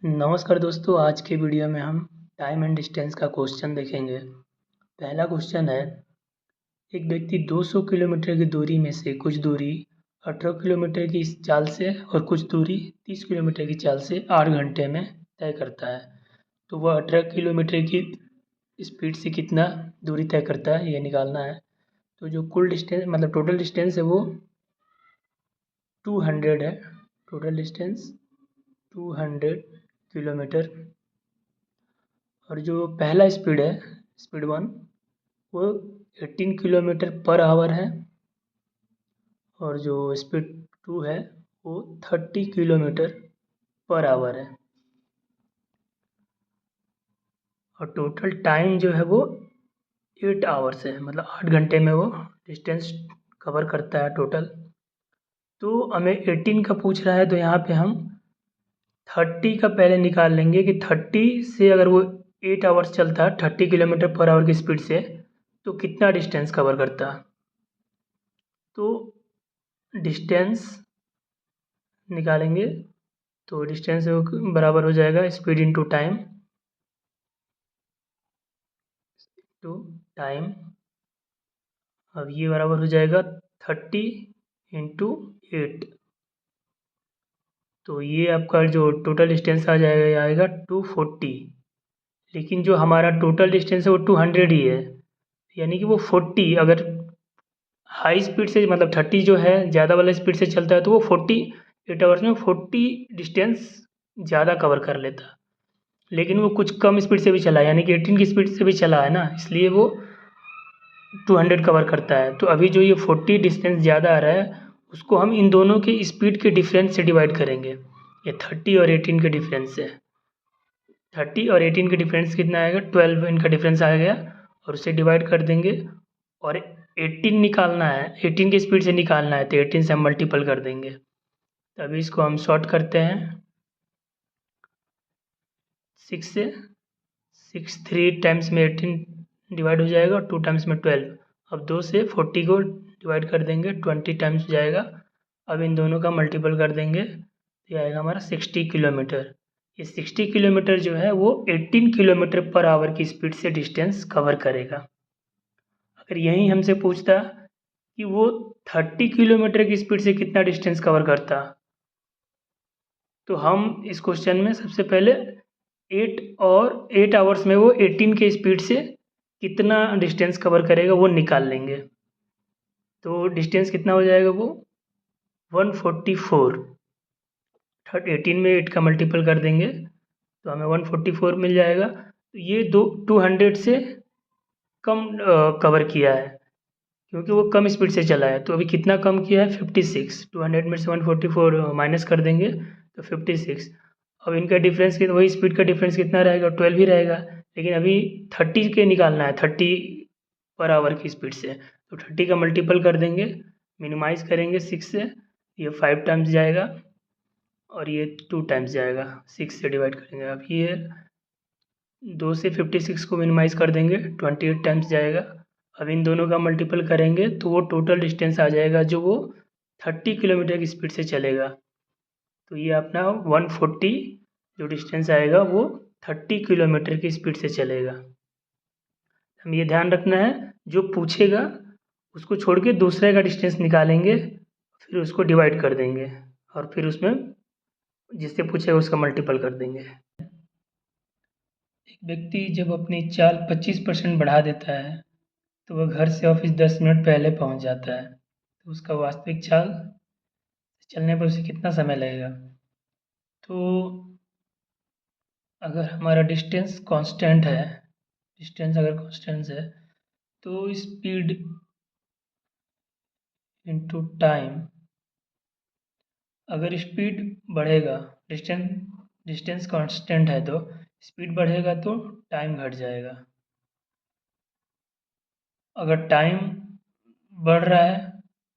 नमस्कार दोस्तों, आज के वीडियो में हम टाइम एंड डिस्टेंस का क्वेश्चन देखेंगे। पहला क्वेश्चन है, एक व्यक्ति 200 किलोमीटर की दूरी में से कुछ दूरी 18 किलोमीटर की चाल से और कुछ दूरी 30 किलोमीटर की चाल से 8 घंटे में तय करता है। तो वह 18 किलोमीटर की स्पीड से कितना दूरी तय करता है, ये निकालना है। तो जो कुल डिस्टेंस मतलब टोटल डिस्टेंस है वो 200 है। Total distance 200 kilometre. और जो पहला स्पीड है, स्पीड 1, वो 18 किलोमीटर पर आवर है। और जो स्पीड 2 है वो 30 किलोमीटर पर आवर है। और टोटल टाइम जो है वो 8 आवर्स है, मतलब 8 घंटे में वो डिस्टेंस कवर करता है टोटल। तो हमें 18 का पूछ रहा है, तो यहाँ पे हम 30 का पहले निकाल लेंगे कि 30 से अगर वो 8 आवर्स चलता है 30 किलोमीटर पर आवर की स्पीड से, तो कितना डिस्टेंस कवर करता। तो डिस्टेंस निकालेंगे तो डिस्टेंस बराबर हो जाएगा स्पीड इंटू टाइम। अब ये बराबर हो जाएगा 30 इंटू 8। तो ये आपका जो टोटल डिस्टेंस आ जाएगा, ये आएगा 240। लेकिन जो हमारा टोटल डिस्टेंस है वो 200 ही है, यानी कि वो 40 अगर हाई स्पीड से मतलब 30 जो है ज़्यादा वाला स्पीड से चलता है तो वो 8 आवर्स में 40 डिस्टेंस ज़्यादा कवर कर लेता। लेकिन वो कुछ कम स्पीड से भी चला है, यानी कि 18 की स्पीड से भी चला है ना, इसलिए वो 200 कवर करता है। तो अभी जो ये 40 डिस्टेंस ज़्यादा आ रहा है, उसको हम इन दोनों के स्पीड के डिफरेंस से डिवाइड करेंगे। ये 30 और 18 के डिफरेंस से, 30 और 18 के डिफरेंस कितना आएगा, 12 इनका डिफरेंस आ गया। और उससे डिवाइड कर देंगे। और 18 निकालना है, 18 की स्पीड से निकालना है, तो 18 से हम मल्टीपल कर देंगे। तो अभी इसको हम शॉर्ट करते हैं 6 से। 6 3 टाइम्स में 18 डिवाइड हो जाएगा, 2 टाइम्स में 12। अब 2 से 40 को डिवाइड कर देंगे, 20 टाइम्स जाएगा। अब इन दोनों का मल्टीपल कर देंगे, ये आएगा हमारा 60 किलोमीटर। ये 60 किलोमीटर जो है वो 18 किलोमीटर पर आवर की स्पीड से डिस्टेंस कवर करेगा। अगर यही हमसे पूछता कि वो 30 किलोमीटर की स्पीड से कितना डिस्टेंस कवर करता, तो हम इस क्वेश्चन में सबसे पहले 8 आवर्स में वो 18 के स्पीड से कितना डिस्टेंस कवर करेगा वो निकाल लेंगे। तो डिस्टेंस कितना हो जाएगा वो 144। 18 में 8 का मल्टीपल कर देंगे तो हमें 144 मिल जाएगा। तो ये 200 से कम कवर किया है, क्योंकि वो कम स्पीड से चला है। तो अभी कितना कम किया है, 56। 200 में से 144 माइनस कर देंगे तो 56। अब इनका डिफरेंस वही स्पीड का डिफरेंस कितना रहेगा, 12 ही रहेगा। लेकिन अभी 30 के निकालना है, 30 पर आवर की स्पीड से, तो 30 का मल्टीपल कर देंगे, मिनिमाइज़ करेंगे 6 से, ये 5 टाइम्स जाएगा और ये 2 टाइम्स जाएगा। 6 से डिवाइड करेंगे, अब ये 2 से 56 को मिनिमाइज़ कर देंगे, 28 टाइम्स जाएगा। अब इन दोनों का मल्टीपल करेंगे तो वो टोटल डिस्टेंस आ जाएगा जो वो 30 किलोमीटर की स्पीड से चलेगा। तो ये अपना 140 जो डिस्टेंस आएगा वो 30 किलोमीटर की स्पीड से चलेगा। हम ये ध्यान रखना है, जो पूछेगा उसको छोड़ के दूसरे का डिस्टेंस निकालेंगे, फिर उसको डिवाइड कर देंगे और फिर उसमें जिससे पूछेगा उसका मल्टीपल कर देंगे। एक व्यक्ति जब अपनी चाल 25% बढ़ा देता है तो वह घर से ऑफिस 10 मिनट पहले पहुंच जाता है। तो उसका वास्तविक चाल चलने पर उसे कितना समय लगेगा। तो अगर हमारा डिस्टेंस कांस्टेंट है, डिस्टेंस अगर कांस्टेंट है तो स्पीड इनटू टाइम, अगर स्पीड बढ़ेगा, डिस्टेंस डिस्टेंस कांस्टेंट है तो स्पीड बढ़ेगा तो टाइम घट जाएगा। अगर टाइम बढ़ रहा है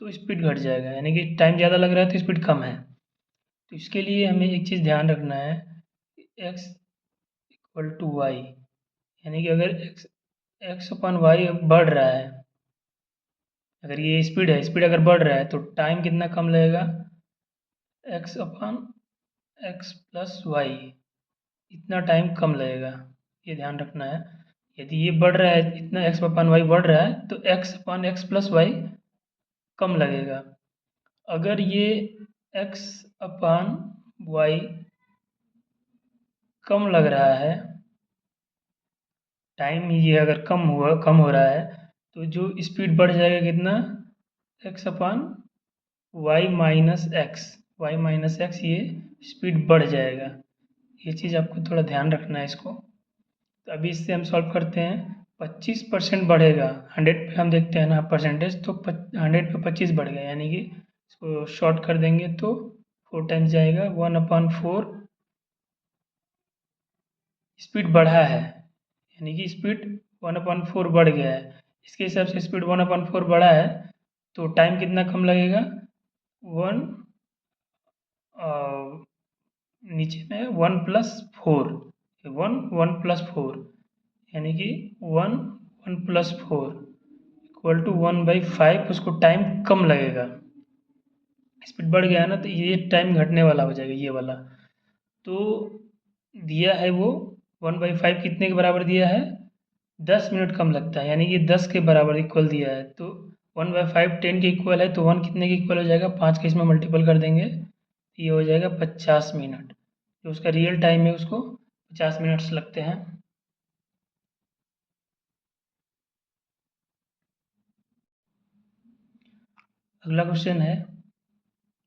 तो स्पीड घट जाएगा, यानी कि टाइम ज़्यादा लग रहा है तो स्पीड कम है। तो इसके लिए हमें एक चीज़ ध्यान रखना है, एक्स इक्वल टू वाई, यानी कि अगर एक्स अपन वाई बढ़ रहा है, अगर ये स्पीड है, स्पीड अगर बढ़ रहा है तो टाइम कितना कम लगेगा, x upon x plus Y. इतना टाइम कम लगेगा, ये ध्यान रखना है। यदि ये बढ़ रहा है, इतना एक्स अपान वाई बढ़ रहा है, तो एक्स अपान एक्स प्लस वाई कम लगेगा। अगर ये एक्स अपान वाई कम लग रहा है, टाइम ये अगर कम हो रहा है, तो जो स्पीड बढ़ जाएगा कितना, x upon y minus x, ये स्पीड बढ़ जाएगा। ये चीज़ आपको थोड़ा ध्यान रखना है इसको। तो अभी इससे हम सॉल्व करते हैं। 25% बढ़ेगा, 100 पे हम देखते हैं ना परसेंटेज, तो 100 पे 25 बढ़ गया, यानी कि इसको शॉर्ट कर देंगे तो 4 टाइम्स जाएगा, 1/4 स्पीड बढ़ा है, यानी कि स्पीड 1/4 बढ़ गया है। इसके हिसाब से स्पीड 1/4 बढ़ा है, तो टाइम कितना कम लगेगा, वन नीचे में 1+4, वन प्लस फोर, यानी कि 1+4 इक्वल टू 1/5, उसको टाइम कम लगेगा। स्पीड बढ़ गया है ना, तो ये टाइम घटने वाला हो जाएगा, ये वाला। तो दिया है वो 1/5 कितने के बराबर दिया है, 10 मिनट कम लगता है, यानी कि 10 के बराबर इक्वल दिया है। तो 1/5 10 के इक्वल है, तो 1 कितने के इक्वल हो जाएगा, 5 के इसमें मल्टीपल कर देंगे, ये हो जाएगा 50 मिनट। जो उसका रियल टाइम है उसको 50 मिनट्स लगते हैं। अगला क्वेश्चन है,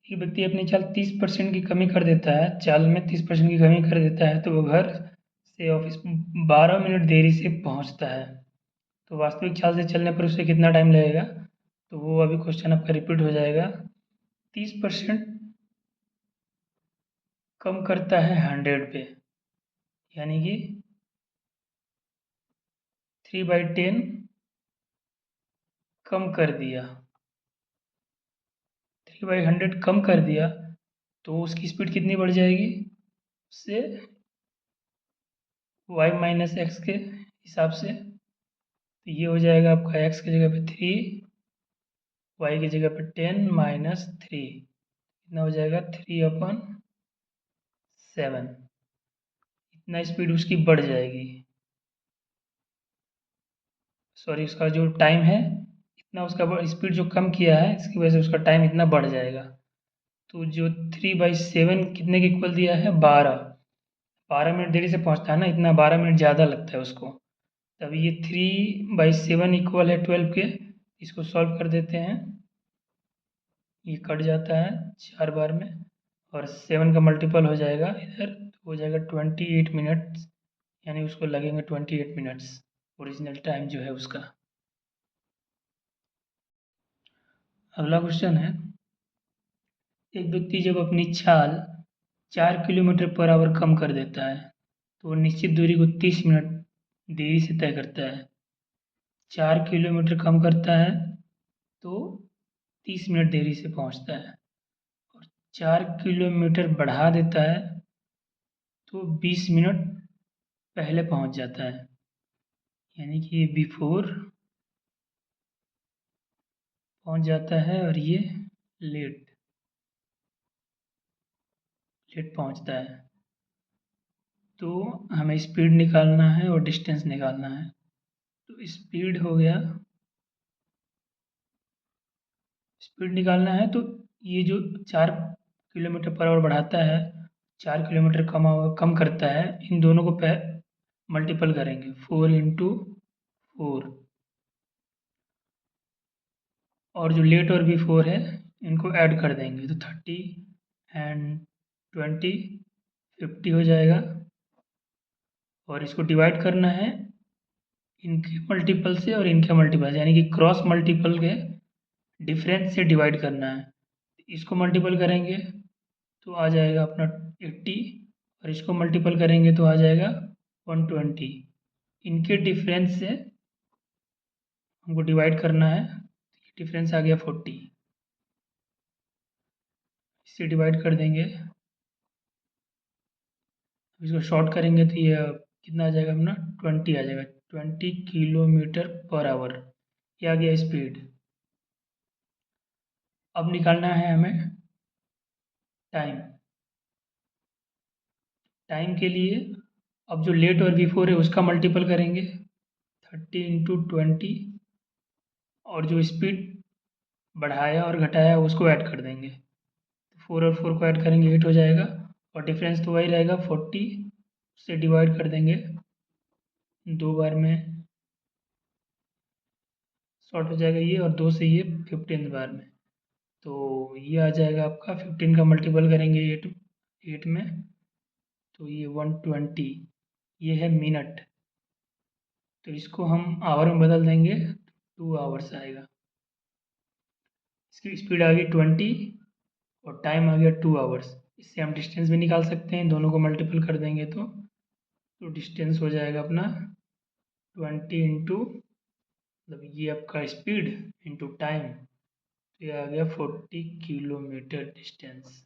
एक व्यक्ति अपनी चाल 30% की कमी कर देता है, चाल में 30% की कमी कर देता है, तो वो घर से ऑफिस 12 मिनट देरी से पहुंचता है, तो वास्तविक चाल से चलने पर उसे कितना टाइम लगेगा। तो वो अभी क्वेश्चन आपका रिपीट हो जाएगा। 30% कम करता है 100 पे, यानी कि 3/10 कम कर दिया, 3/100 कम कर दिया, तो उसकी स्पीड कितनी बढ़ जाएगी, उससे वाई माइनस एक्स के हिसाब से। तो ये हो जाएगा आपका एक्स की जगह पे 3, वाई की जगह पे 10 माइनस 3, कितना हो जाएगा 3/7। इतना स्पीड उसकी बढ़ जाएगी, सॉरी उसका जो टाइम है, इतना उसका स्पीड जो कम किया है, इसकी वजह से उसका टाइम इतना बढ़ जाएगा। तो जो 3/7 कितने के इक्वल दिया है, 12 मिनट देरी से पहुंचता है ना, इतना 12 मिनट ज़्यादा लगता है उसको। तब ये 3/7 इक्वल है 12 के, इसको सॉल्व कर देते हैं, ये कट जाता है 4 बार में, और 7 का मल्टीपल हो जाएगा इधर, तो हो जाएगा 28 मिनट्स, यानी उसको लगेंगे 28 मिनट्स, ओरिजिनल टाइम जो है उसका। अगला क्वेश्चन है, एक व्यक्ति जब अपनी चाल 4 किलोमीटर पर आवर कम कर देता है, तो वो निश्चित दूरी को 30 मिनट देरी से तय करता है। 4 किलोमीटर कम करता है तो 30 मिनट देरी से पहुंचता है, और 4 किलोमीटर बढ़ा देता है तो 20 मिनट पहले पहुंच जाता है, यानी कि ये बिफोर पहुंच जाता है, और ये लेट लेट पहुंचता है। तो हमें स्पीड निकालना है और डिस्टेंस निकालना है। तो स्पीड हो गया, स्पीड निकालना है तो ये जो 4 किलोमीटर पर आवर बढ़ाता है, 4 किलोमीटर कम करता है, इन दोनों को मल्टीपल करेंगे, 4 × 4, और जो लेट और बिफोर है इनको ऐड कर देंगे, तो 30 एंड 20 50 हो जाएगा, और इसको डिवाइड करना है इनके मल्टीपल से और इनके मल्टीपल से, यानी कि क्रॉस मल्टीपल के डिफरेंस से डिवाइड करना है। इसको मल्टीपल करेंगे तो आ जाएगा अपना 80, और इसको मल्टीपल करेंगे तो आ जाएगा 120। इनके डिफरेंस से हमको डिवाइड करना है, डिफरेंस आ गया 40, इससे डिवाइड कर देंगे, इसको शॉर्ट करेंगे तो ये कितना आ जाएगा अपना 20 आ जाएगा, 20 किलोमीटर पर आवर, ये आ गया स्पीड। अब निकालना है हमें टाइम। टाइम के लिए अब जो लेट और बिफोर है उसका मल्टीपल करेंगे 30 × 20 और जो स्पीड बढ़ाया और घटाया उसको ऐड कर देंगे। 4 और 4 को ऐड करेंगे 8 हो जाएगा और डिफरेंस तो वही रहेगा 40 से डिवाइड कर देंगे 2 बार में शॉर्ट हो जाएगा ये और 2 से ये 15 बार में। तो ये आ जाएगा आपका 15 का मल्टीपल करेंगे 8 में तो ये 120 ये है मिनट। तो इसको हम आवर में बदल देंगे 2 आवर्स आएगा। इसकी स्पीड आ गई 20 और टाइम आ गया 2 आवर्स। इससे हम डिस्टेंस भी निकाल सकते हैं, दोनों को मल्टीपल कर देंगे तो डिस्टेंस हो जाएगा अपना 20 इंटू मतलब ये आपका स्पीड इंटू टाइम, तो ये आ गया 40 किलोमीटर डिस्टेंस।